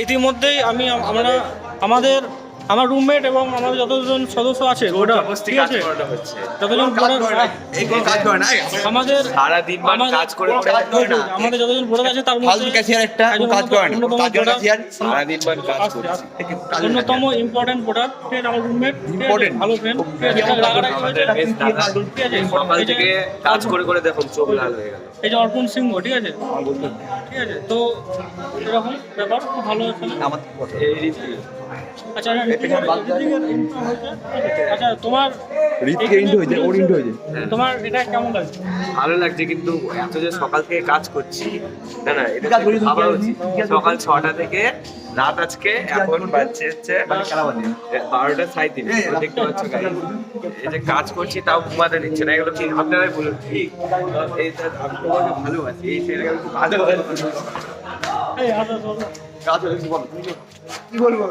ইতিমধ্যেই আমার রুমমেট এবং আমাদের যতজন সদস্য আছে ওটা ঠিক আছে যতজন আমাদের আমাদের যতজন প্রোডাক্ট আছে তার মধ্যে অন্যতম ইম্পর্টেন্ট প্রোডাক্ট আমার রুমমেট ভালো ফ্রেন্ড কাজ করে দেখুন চোখ লাল হয়ে গেল। এই যে অর্পণ সিংহ ঠিক আছে ঠিক আছে তো এরকম ব্যাপার খুব ভালো আচ্ছা আচ্ছা তোমার তোমার এটা কেমন লাগছে? ভালো লাগছে কিন্তু এত যে সকাল থেকে কাজ করছি না এটা ভাবা উচিত। সকাল 6টা থেকে রাত আজকে এখন বাজছে হচ্ছে 12:37 দেখতে পাচ্ছ এই যে কাজ করছি তাও ঘুমাতে দিচ্ছে না। এগুলো কি আপনারাই বলুন ঠিক? এইটা আমি তোমাকে ভালোবাসি, এই ছেলেকে ভালোবাসি। কি বলবো